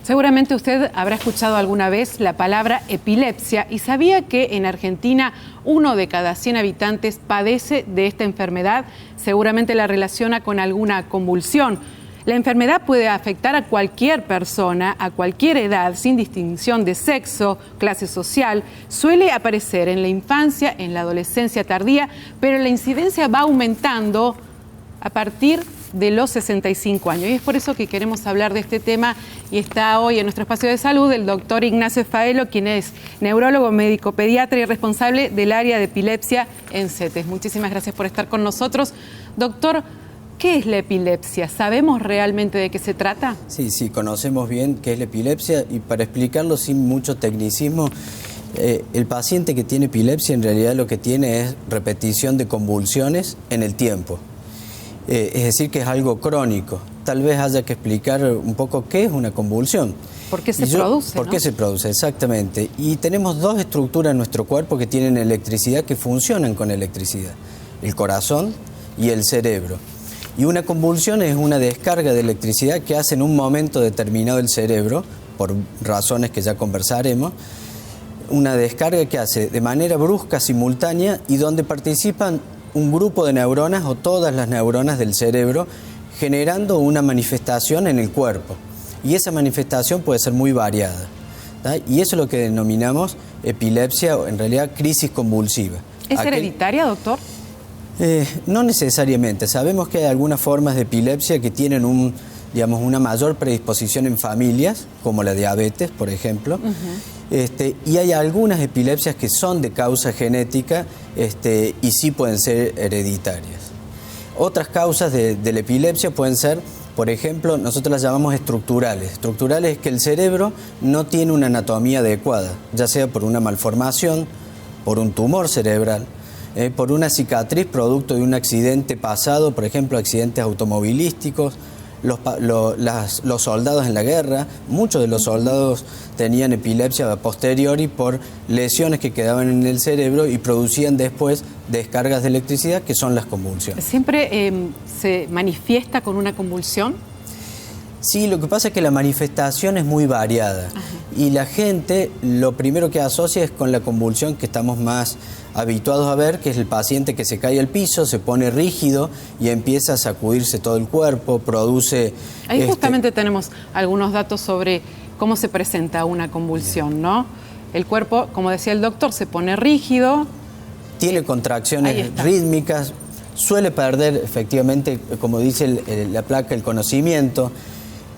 Seguramente usted habrá escuchado alguna vez la palabra epilepsia y sabía que en Argentina 1 de cada 100 habitantes padece de esta enfermedad. Seguramente la relaciona con alguna convulsión. La enfermedad puede afectar a cualquier persona, a cualquier edad, sin distinción de sexo, clase social. Suele aparecer en la infancia, en la adolescencia tardía, pero la incidencia va aumentando a partir de los 65 años. Y es por eso que queremos hablar de este tema y está hoy en nuestro espacio de salud el doctor Ignacio Faelo, quien es neurólogo, médico pediatra y responsable del área de epilepsia en CETES. Muchísimas gracias por estar con nosotros. Doctor, ¿qué es la epilepsia? ¿Sabemos realmente de qué se trata? Sí, conocemos bien qué es la epilepsia y para explicarlo sin mucho tecnicismo, el paciente que tiene epilepsia en realidad lo que tiene es repetición de convulsiones en el tiempo. Es decir, que es algo crónico. Tal vez haya que explicar un poco qué es una convulsión. ¿Por qué se produce? ¿Por qué se produce? Exactamente. Y tenemos dos estructuras en nuestro cuerpo que tienen electricidad, que funcionan con electricidad. El corazón y el cerebro. Y una convulsión es una descarga de electricidad que hace en un momento determinado el cerebro, por razones que ya conversaremos, una descarga que hace de manera brusca, simultánea, y donde participan un grupo de neuronas o todas las neuronas del cerebro generando una manifestación en el cuerpo. Y esa manifestación puede ser muy variada, ¿tá? Y eso es lo que denominamos epilepsia o en realidad crisis convulsiva. ¿Es hereditaria, doctor? No necesariamente. Sabemos que hay algunas formas de epilepsia que tienen una mayor predisposición en familias, como la diabetes, por ejemplo. Y hay algunas epilepsias que son de causa genética y sí pueden ser hereditarias. Otras causas de la epilepsia pueden ser, por ejemplo, nosotros las llamamos estructurales. Estructurales es que el cerebro no tiene una anatomía adecuada, ya sea por una malformación, por un tumor cerebral, por una cicatriz producto de un accidente pasado, por ejemplo, accidentes automovilísticos. Los soldados en la guerra, muchos de los soldados tenían epilepsia a posteriori por lesiones que quedaban en el cerebro y producían después descargas de electricidad que son las convulsiones. ¿Siempre se manifiesta con una convulsión? Sí, lo que pasa es que la manifestación es muy variada. Ajá. Y la gente lo primero que asocia es con la convulsión que estamos más habituados a ver, que es el paciente que se cae al piso, se pone rígido y empieza a sacudirse todo el cuerpo, produce... Ahí justamente tenemos algunos datos sobre cómo se presenta una convulsión, ¿no? El cuerpo, como decía el doctor, se pone rígido. Tiene contracciones rítmicas, suele perder efectivamente, como dice la placa, el conocimiento.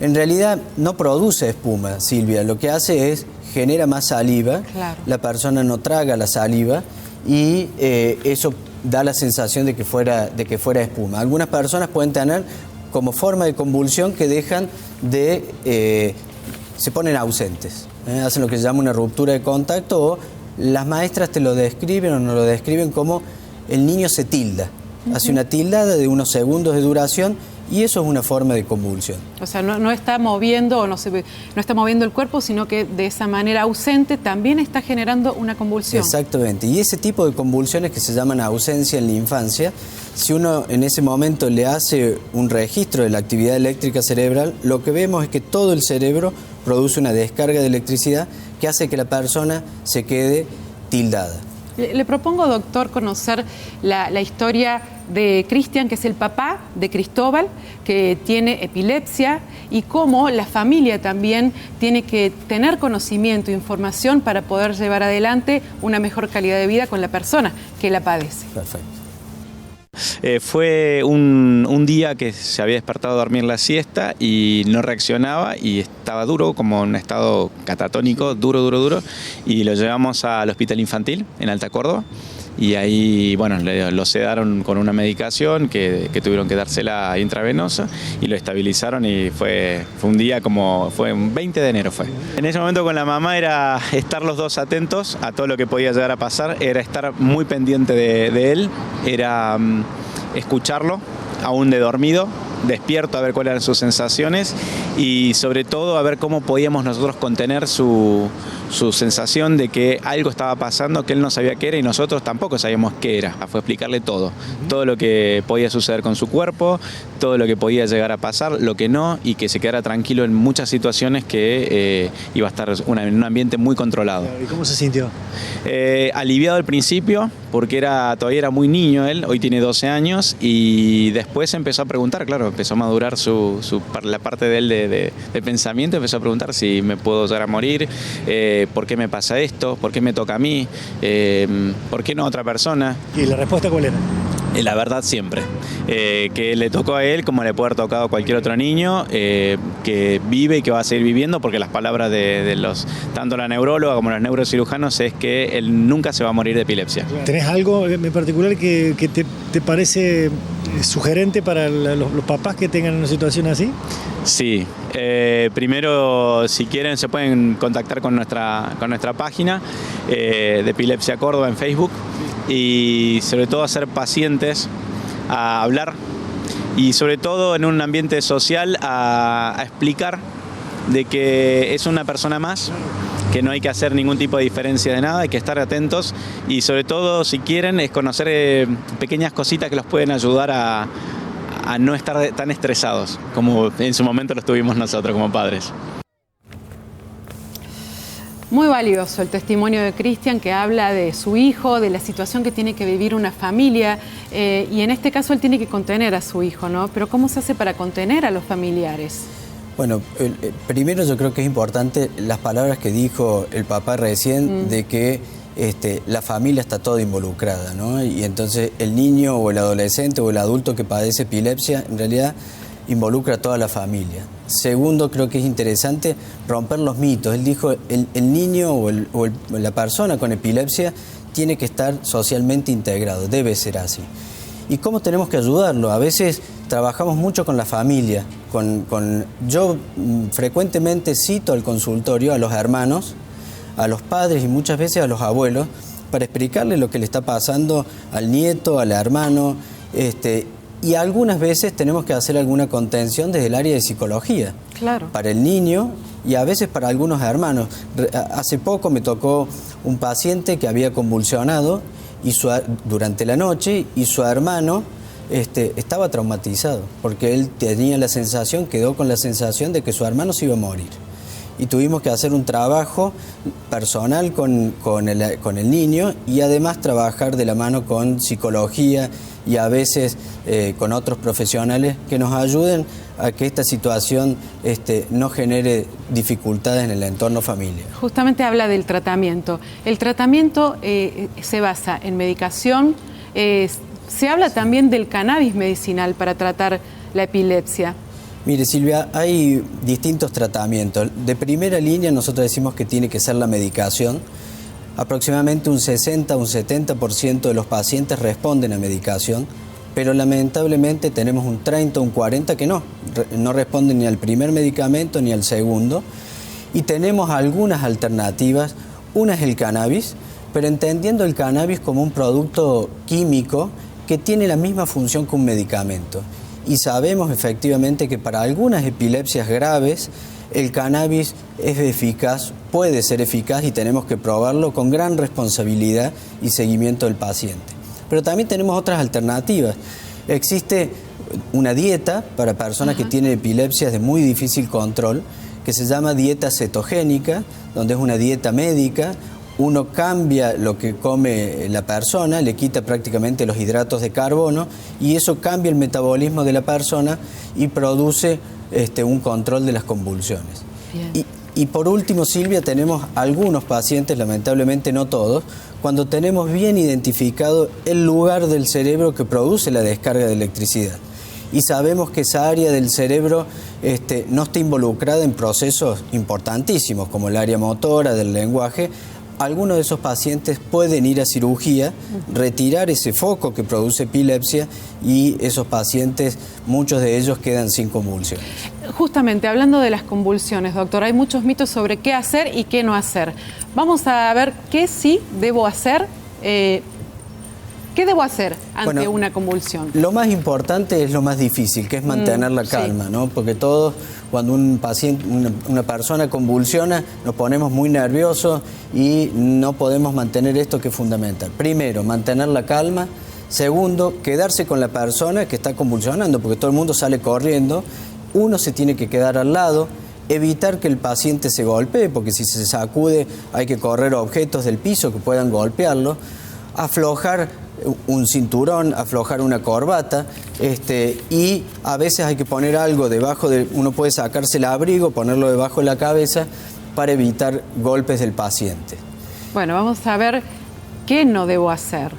En realidad no produce espuma, Silvia, lo que hace es genera más saliva, claro. La persona no traga la saliva y eso da la sensación de que fuera espuma. Algunas personas pueden tener como forma de convulsión que dejan de... se ponen ausentes, hacen lo que se llama una ruptura de contacto o las maestras te lo describen o no lo describen como el niño se tilda, hace una tildada de unos segundos de duración. Y eso es una forma de convulsión. O sea, no está moviendo no está moviendo el cuerpo, sino que de esa manera ausente también está generando una convulsión. Exactamente. Y ese tipo de convulsiones que se llaman ausencia en la infancia, si uno en ese momento le hace un registro de la actividad eléctrica cerebral, lo que vemos es que todo el cerebro produce una descarga de electricidad que hace que la persona se quede tildada. Le propongo, doctor, conocer la historia de Cristian, que es el papá de Cristóbal, que tiene epilepsia, y cómo la familia también tiene que tener conocimiento, información para poder llevar adelante una mejor calidad de vida con la persona que la padece. Perfecto. Fue un día que se había despertado a dormir la siesta y no reaccionaba y estaba duro, como en un estado catatónico, duro, y lo llevamos al hospital infantil en Alta Córdoba y ahí, bueno, lo sedaron con una medicación que tuvieron que dársela intravenosa y lo estabilizaron y fue un día como, fue un 20 de enero fue. En ese momento con la mamá era estar los dos atentos a todo lo que podía llegar a pasar, era estar muy pendiente de él, era escucharlo, aún de dormido, despierto a ver cuáles eran sus sensaciones y sobre todo a ver cómo podíamos nosotros contener su sensación de que algo estaba pasando que él no sabía qué era y nosotros tampoco sabíamos qué era. Fue explicarle todo lo que podía suceder con su cuerpo, todo lo que podía llegar a pasar, lo que no, y que se quedara tranquilo en muchas situaciones que iba a estar en un ambiente muy controlado. ¿Y cómo se sintió? Aliviado al principio, porque todavía era muy niño él, hoy tiene 12 años, y después empezó a preguntar, claro, empezó a madurar la parte de él de pensamiento, empezó a preguntar si me puedo llegar a morir, por qué me pasa esto, por qué me toca a mí, por qué no a otra persona. ¿Y la respuesta cuál era? La verdad siempre, que le tocó a él como le puede haber tocado a cualquier otro niño, que vive y que va a seguir viviendo, porque las palabras de tanto la neuróloga como los neurocirujanos es que él nunca se va a morir de epilepsia. ¿Tenés algo en particular que te parece sugerente para los papás que tengan una situación así? Sí, primero si quieren se pueden contactar con nuestra página de Epilepsia Córdoba en Facebook, y sobre todo a ser pacientes, a hablar y sobre todo en un ambiente social a explicar de que es una persona más, que no hay que hacer ningún tipo de diferencia de nada, hay que estar atentos y sobre todo si quieren es conocer pequeñas cositas que los pueden ayudar a no estar tan estresados como en su momento lo estuvimos nosotros como padres. Muy valioso el testimonio de Cristian, que habla de su hijo, de la situación que tiene que vivir una familia, y en este caso él tiene que contener a su hijo, ¿no? Pero ¿cómo se hace para contener a los familiares? Bueno, primero yo creo que es importante las palabras que dijo el papá recién, de que la familia está toda involucrada, ¿no? Y entonces el niño o el adolescente o el adulto que padece epilepsia, en realidad involucra a toda la familia. Segundo, creo que es interesante romper los mitos. Él dijo, el niño o la persona con epilepsia tiene que estar socialmente integrado, debe ser así. ¿Y cómo tenemos que ayudarlo? A veces trabajamos mucho con la familia. Yo frecuentemente cito al consultorio a los hermanos, a los padres y muchas veces a los abuelos para explicarle lo que le está pasando al nieto, al hermano, y algunas veces tenemos que hacer alguna contención desde el área de psicología. Claro. Para el niño y a veces para algunos hermanos. Hace poco me tocó un paciente que había convulsionado durante la noche y su hermano estaba traumatizado porque él quedó con la sensación de que su hermano se iba a morir. Y tuvimos que hacer un trabajo personal con el niño y además trabajar de la mano con psicología y a veces con otros profesionales que nos ayuden a que esta situación no genere dificultades en el entorno familiar. Justamente habla del tratamiento. El tratamiento se basa en medicación, se habla también del cannabis medicinal para tratar la epilepsia. Mire, Silvia, hay distintos tratamientos. De primera línea nosotros decimos que tiene que ser la medicación. Aproximadamente un 60 o un 70% de los pacientes responden a medicación, pero lamentablemente tenemos un 30 o un 40% que no responden ni al primer medicamento ni al segundo. Y tenemos algunas alternativas. Una es el cannabis, pero entendiendo el cannabis como un producto químico que tiene la misma función que un medicamento. Y sabemos efectivamente que para algunas epilepsias graves el cannabis es eficaz, puede ser eficaz y tenemos que probarlo con gran responsabilidad y seguimiento del paciente. Pero también tenemos otras alternativas. Existe una dieta para personas que tienen epilepsias de muy difícil control que se llama dieta cetogénica, donde es una dieta médica. Uno cambia lo que come la persona, le quita prácticamente los hidratos de carbono y eso cambia el metabolismo de la persona y produce un control de las convulsiones. Y por último, Silvia, tenemos algunos pacientes, lamentablemente no todos, cuando tenemos bien identificado el lugar del cerebro que produce la descarga de electricidad. Y sabemos que esa área del cerebro no está involucrada en procesos importantísimos como el área motora, del lenguaje. Algunos de esos pacientes pueden ir a cirugía, retirar ese foco que produce epilepsia y esos pacientes, muchos de ellos quedan sin convulsiones. Justamente, hablando de las convulsiones, doctor, hay muchos mitos sobre qué hacer y qué no hacer. Vamos a ver qué sí debo hacer, qué ¿Qué debo hacer ante Bueno, una convulsión? Lo más importante es lo más difícil, que es mantener la calma, sí. ¿no? Porque todos, cuando un paciente, una persona convulsiona, nos ponemos muy nerviosos y no podemos mantener esto que es fundamental. Primero, mantener la calma. Segundo, quedarse con la persona que está convulsionando, porque todo el mundo sale corriendo. Uno se tiene que quedar al lado. Evitar que el paciente se golpee, porque si se sacude hay que correr objetos del piso que puedan golpearlo. Aflojar un cinturón, aflojar una corbata, y a veces hay que poner algo debajo uno puede sacarse el abrigo, ponerlo debajo de la cabeza para evitar golpes del paciente. Bueno, vamos a ver qué no debo hacer,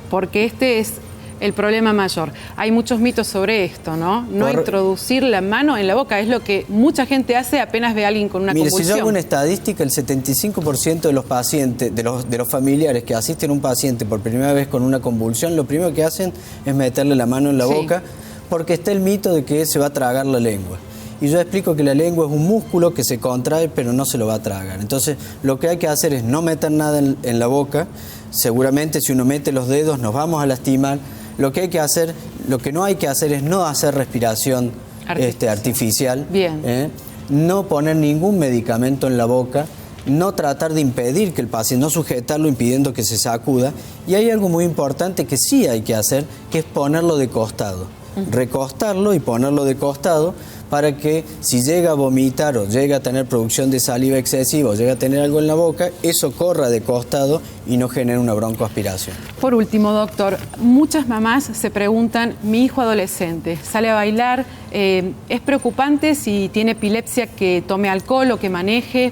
porque este es el problema mayor. Hay muchos mitos sobre esto, ¿no? No introducir la mano en la boca es lo que mucha gente hace apenas ve a alguien con una convulsión. Si yo hago una estadística, el 75% de los pacientes, de los familiares que asisten a un paciente por primera vez con una convulsión, lo primero que hacen es meterle la mano en la boca, porque está el mito de que se va a tragar la lengua. Y yo explico que la lengua es un músculo que se contrae, pero no se lo va a tragar. Entonces, lo que hay que hacer es no meter nada en la boca. Seguramente si uno mete los dedos nos vamos a lastimar. Lo que hay que hacer, lo que no hay que hacer es no hacer respiración artificial. Bien. No poner ningún medicamento en la boca, no tratar de impedir que el paciente, no sujetarlo impidiendo que se sacuda. Y hay algo muy importante que sí hay que hacer, que es ponerlo de costado. Recostarlo y ponerlo de costado para que si llega a vomitar o llega a tener producción de saliva excesiva o llega a tener algo en la boca, eso corra de costado y no genere una broncoaspiración. Por último, doctor, muchas mamás se preguntan, mi hijo adolescente sale a bailar, ¿es preocupante si tiene epilepsia que tome alcohol o que maneje?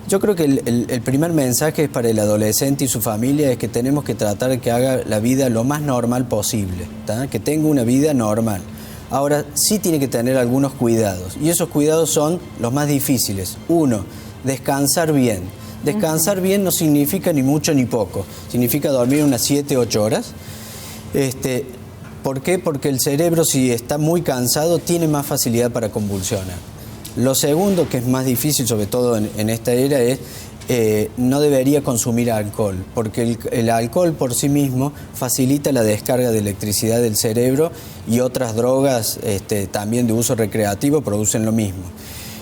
Yo creo que el primer mensaje es para el adolescente y su familia, es que tenemos que tratar de que haga la vida lo más normal posible, ¿tá? Que tenga una vida normal. Ahora, sí tiene que tener algunos cuidados, y esos cuidados son los más difíciles. Uno, descansar bien. Descansar bien no significa ni mucho ni poco, significa dormir unas 7, 8 horas. ¿Por qué? Porque el cerebro, si está muy cansado, tiene más facilidad para convulsionar. Lo segundo, que es más difícil, sobre todo en esta era, es no debería consumir alcohol, porque el alcohol por sí mismo facilita la descarga de electricidad del cerebro, y otras drogas también de uso recreativo producen lo mismo.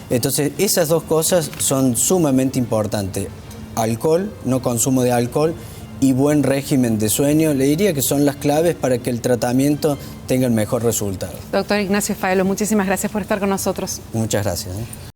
Entonces, esas dos cosas son sumamente importantes. Alcohol, no consumo de alcohol, y buen régimen de sueño, le diría que son las claves para que el tratamiento tenga el mejor resultado. Doctor Ignacio Faelo, muchísimas gracias por estar con nosotros. Muchas gracias.